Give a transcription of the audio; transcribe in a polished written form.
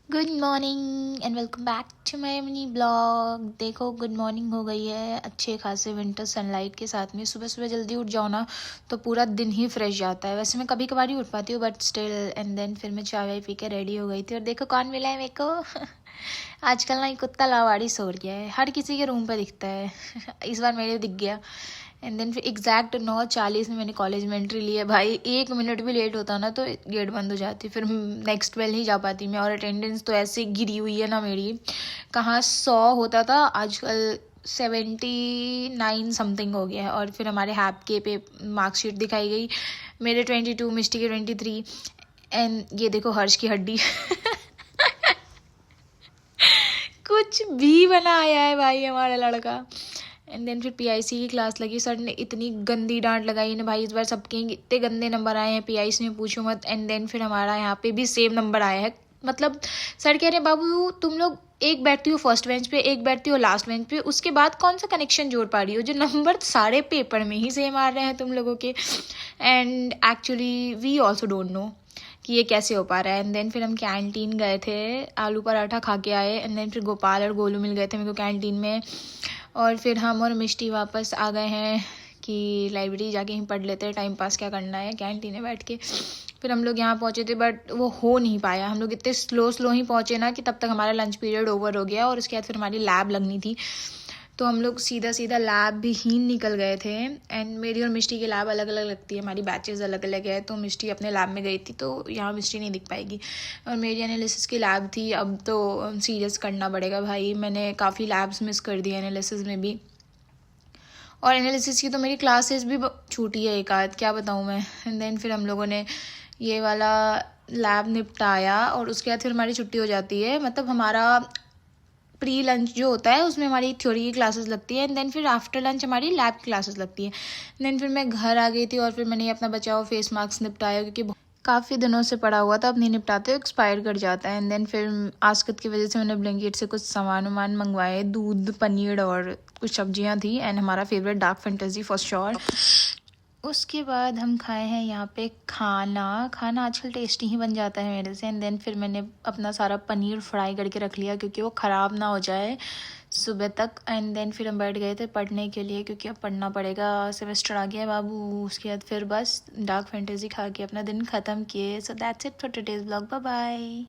Good morning and welcome back to my mini blog. देखो good morning हो गई है अच्छे खासे विंटर सनलाइट के साथ में। सुबह सुबह जल्दी उठ जाओ ना तो पूरा दिन ही फ्रेश जाता है। वैसे मैं कभी कभार ही उठ पाती हूँ बट स्टिल। एंड देन फिर मैं चाय वाय पी के रेडी हो गई थी और देखो कौन मिला है मेरे को। आजकल ना एक कुत्ता लावाड़ी सो गया है, हर किसी के रूम पे दिखता है। इस बार मेरे दिख गया। एंड देन फिर एग्जैक्ट 9:40 में मैंने कॉलेज में एंट्री ली है। भाई 1 मिनट भी लेट होता ना तो गेट बंद हो जाती, फिर नेक्स्ट वेल ही जा पाती मैं। और अटेंडेंस तो ऐसे गिरी हुई है ना मेरी, कहाँ 100 होता था आजकल 79 समथिंग हो गया है। और फिर हमारे हैप के पे मार्कशीट दिखाई गई, मेरे 22, मिस्टी के 23। एंड ये देखो हर्ष की हड्डी। कुछ भी बना आया है भाई हमारा लड़का। एंड देन फिर पीआईसी की क्लास लगी, सर ने इतनी गंदी डांट लगाई ना भाई, इस बार सबके इतने गंदे नंबर आए हैं पीआईसी में पूछो मत। एंड देन फिर हमारा यहाँ पे भी सेम नंबर आया है। मतलब सर कह रहे बाबू तुम लोग एक बैठती हो फर्स्ट बेंच पे, एक बैठती हो लास्ट बेंच पे, उसके बाद कौन सा कनेक्शन जोड़ पा रही हो, जो नंबर सारे पेपर में ही सेम आ रहे हैं तुम लोगों के। And actually we also don't know कि ये कैसे हो पा रहा है। एंड देन फिर हम कैंटीन गए थे, आलू पराठा खा के आए। एंड देन फिर गोपाल और गोलू मिल गए थे मेरे को कैंटीन में। और फिर हम और मिष्टी वापस आ गए हैं कि लाइब्रेरी जाके ही पढ़ लेते हैं, टाइम पास क्या करना है कैंटीन में बैठ के। फिर हम लोग यहाँ पहुँचे थे बट वो हो नहीं पाया, हम लोग इतने स्लो ही पहुँचे ना कि तब तक हमारा लंच पीरियड ओवर हो गया। और उसके बाद फिर हमारी लैब लगनी थी तो हम लोग सीधा सीधा लैब भी ही निकल गए थे। एंड मेरी और मिष्टी की लैब अलग अलग लगती है, हमारी बैचेस अलग अलग है। तो मिष्टी अपने लैब में गई थी तो यहाँ मिष्टी नहीं दिख पाएगी। और मेरी एनालिसिस की लैब थी, अब तो सीरियस करना पड़ेगा भाई, मैंने काफ़ी लैब्स मिस कर दी एनालिसिस में भी। और एनालिसिस की तो मेरी क्लासेस भी छूटी है एक आध, क्या बताऊँ मैं। एंड देन फिर हम लोगों ने ये वाला लैब निपटाया और उसके बाद फिर हमारी छुट्टी हो जाती है। मतलब हमारा प्री लंच जो होता है उसमें हमारी थ्योरी की क्लासेस लगती है। एंड देन फिर आफ्टर लंच हमारी लैब की क्लासेस लगती है। देन फिर मैं घर आ गई थी और फिर मैंने अपना बचाओ फेस मास्क निपटाया क्योंकि काफ़ी दिनों से पड़ा हुआ था, अब नहीं निपटाते एक्सपायर कर जाता है। एंड देन फिर आस्कत की वजह से मैंने ब्लिंकिट से कुछ सामान वामान मंगवाए, दूध पनीर और कुछ सब्जियां थी। एंड हमारा favourite dark fantasy for sure. उसके बाद हम खाए हैं यहाँ पे खाना। खाना आजकल टेस्टी ही बन जाता है मेरे से। एंड देन फिर मैंने अपना सारा पनीर फ्राई करके रख लिया क्योंकि वो ख़राब ना हो जाए सुबह तक। एंड देन फिर हम बैठ गए थे पढ़ने के लिए क्योंकि अब पढ़ना पड़ेगा, सेमेस्टर आ गया है बाबू। उसके बाद फिर बस डार्क फैंटेसी खा के अपना दिन ख़त्म किए। So that's it for today's blog. Bye bye.